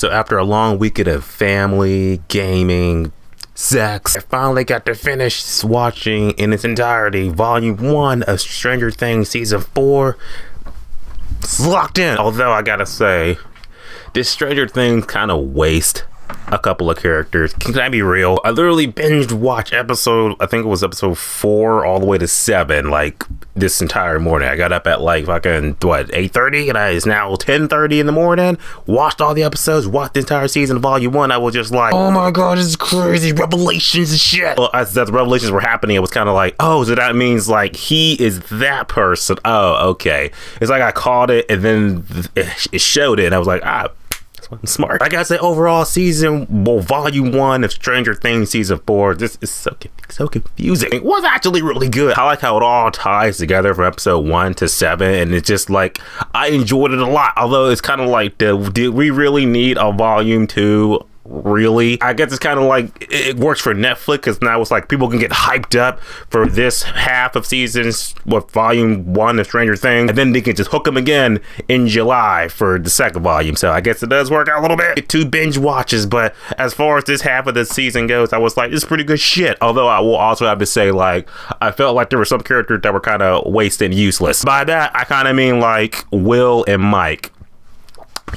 So after a long weekend of family, gaming, sex, I finally got to finish watching in its entirety Volume 1 of Stranger Things Season 4. It's locked in. Although I gotta say, this Stranger Things kind of waste a couple of characters. Can I be real? I literally binged watch episode, I think it was episode 4 all the way to 7, like this entire morning. I got up at like fucking 8:30, and it's now 10:30 in the morning. Watched all the episodes, watched the entire season of Volume 1. I was just like, oh my god, this is crazy, revelations and shit. Well, as the revelations were happening, it was kind of like, oh, so that means like he is that person. Oh, okay. It's like I caught it and then it showed it and I was like, I'm smart. I gotta say, overall Volume 1 of Stranger Things Season 4, this is so confusing. It was actually really good. I like how it all ties together from episode 1 to 7, and it's just like, I enjoyed it a lot. Although it's kind of like, did we really need a Volume 2? Really? I guess it's kind of like it works for Netflix, because now it's like people can get hyped up for this half of seasons with Volume 1 of Stranger Things, and then they can just hook them again in July for the second volume. So I guess it does work out a little bit. 2 binge watches, but as far as this half of the season goes, I was like, this is pretty good shit. Although I will also have to say, like, I felt like there were some characters that were kind of wasted and useless. By that, I kind of mean like Will and Mike.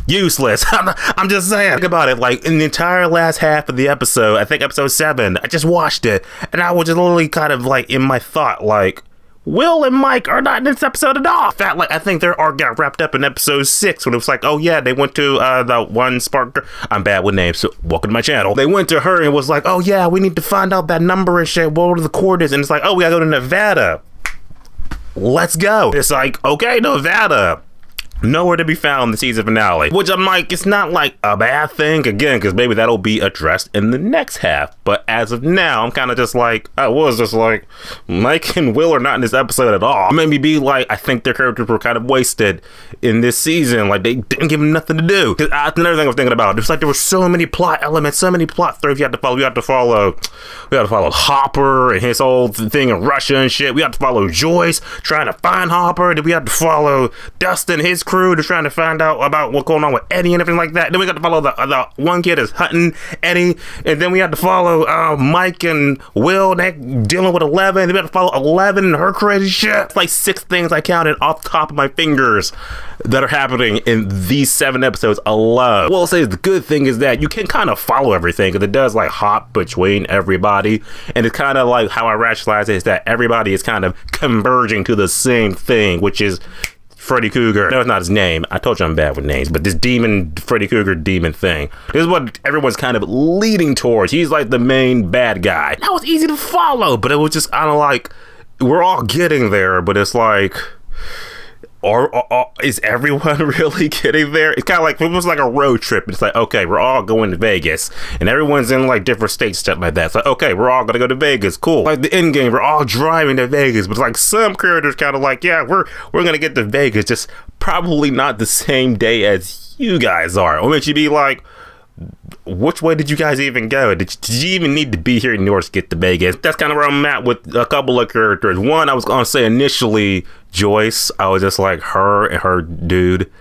Useless. I'm just saying. Think about it. Like, in the entire last half of the episode, I think episode 7, I just watched it, and I was just literally kind of like in my thought, like, Will and Mike are not in this episode at all. In fact, like, I think their arc got wrapped up in episode 6 when it was like, oh yeah, they went to the one spark. I'm bad with names, so welcome to my channel. They went to her and was like, oh yeah, we need to find out that number and shit. What are the coordinates? And it's like, oh, we gotta go to Nevada. Let's go. It's like, okay, Nevada. Nowhere to be found in the season finale, which I'm like, it's not like a bad thing, again, because maybe that'll be addressed in the next half. But as of now, I'm kind of just like, I was just like, Mike and Will are not in this episode at all. Maybe be like, I think their characters were kind of wasted in this season, like they didn't give them nothing to do. Because that's another thing I was thinking about. It's like there were so many plot elements, so many plot threads you had to follow. We had to follow Hopper and his whole thing in Russia and shit. We had to follow Joyce trying to find Hopper. Then we had to follow Dustin, his crew, to trying to find out about what's going on with Eddie and everything like that. Then we got to follow the one kid is hunting Eddie, and then we had to follow Mike and Will, and they're dealing with 11. Then we had to follow 11 and her crazy shit. It's like 6 things I counted off the top of my fingers that are happening in these 7 episodes alone. What I'll say is the good thing is that you can kind of follow everything, because it does like hop between everybody, and it's kind of like how I rationalize it is that everybody is kind of converging to the same thing, which is Freddy Krueger. No, it's not his name. I told you I'm bad with names, but this demon, Freddy Krueger demon thing. This is what everyone's kind of leading towards. He's like the main bad guy. That was easy to follow, but it was just, I don't like, we're all getting there, but it's like, or is everyone really getting there? It's kind of like, it was like a road trip. It's like, okay, we're all going to Vegas, and everyone's in like different states, stuff like that. It's like, okay, we're all gonna go to Vegas, cool. Like the end game, we're all driving to Vegas, but it's like some characters kind of like, yeah, we're gonna get to Vegas, just probably not the same day as you guys are. Or makes you be like, which way did you guys even go? Did you even need to be here in order to get to Vegas? That's kind of where I'm at with a couple of characters. One, I was gonna say initially Joyce. I was just like, her and her dude.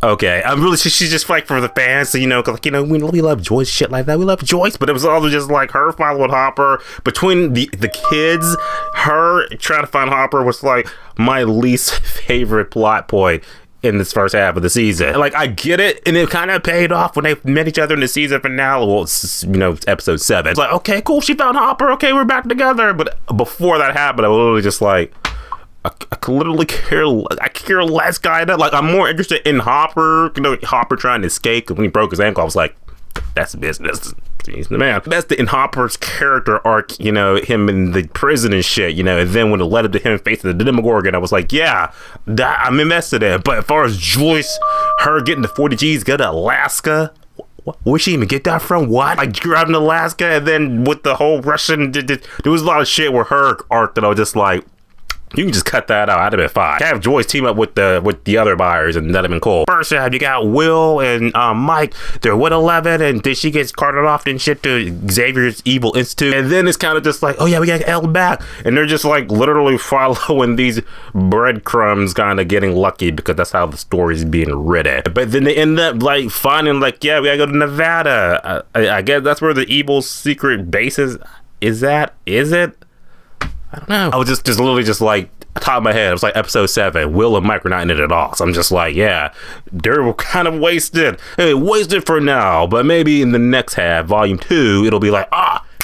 Okay, I'm really, she's just like for the fans, so, you know, cause like, you know, we love Joyce, shit like that. We love Joyce, but it was also just like her following Hopper. Between the kids, her trying to find Hopper was like my least favorite plot point in this first half of the season. Like, I get it, and it kind of paid off when they met each other in the season finale. Well, you know, episode 7. It's like, okay, cool, she found Hopper, okay, we're back together. But before that happened, I was literally just like, I could literally care less, kind of. Like, I'm more interested in Hopper, you know, Hopper trying to escape, because when he broke his ankle, I was like, that's business. He's the man. That's in Hopper's character arc, you know, him in the prison and shit, you know, and then when it led up to him facing the Demogorgon, I was like, yeah, that I'm invested in. But as far as Joyce, her getting the 40 G's, go to Alaska, where'd she even get that from? What? Like, driving to Alaska, and then with the whole Russian, there was a lot of shit with her arc that I was just like, You can just cut that out. I'd have been fine. Have Joyce team up with the other buyers, and that'd have been cool. First half, you got Will and Mike. They're with 11, and then she gets carted off and shit to Xavier's Evil Institute. And then it's kind of just like, oh yeah, we got Elle back, and they're just like literally following these breadcrumbs, kind of getting lucky because that's how the story's being written. But then they end up like finding like, yeah, we gotta go to Nevada. I guess that's where the evil secret base is. Is it? I don't know. I was just literally just like, top of my head, it was like episode 7. Will and Mike were not in it at all. So I'm just like, yeah, they're kind of wasted. Hey, wasted for now, but maybe in the next half, volume 2, it'll be like,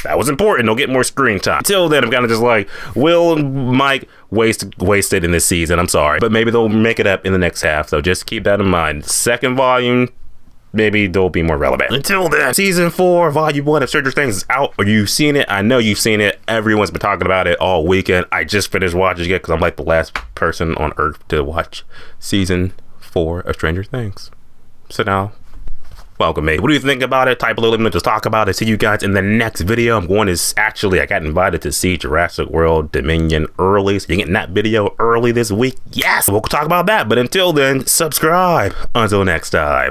that was important. They'll get more screen time. Until then, I'm kind of just like, Will and Mike wasted in this season. I'm sorry, but maybe they'll make it up in the next half. So just keep that in mind. Second volume, maybe they'll be more relevant. Until then, season 4, volume 1 of Stranger Things is out. Are you seen it? I know you've seen it. Everyone's been talking about it all weekend. I just finished watching it because I'm like the last person on earth to watch season 4 of Stranger Things. So now, welcome me. What do you think about it? Type below, let me know, just talk about it. See you guys in the next video. I got invited to see Jurassic World Dominion early, so you're getting that video early this week. Yes, we'll talk about that. But until then, subscribe. Until next time.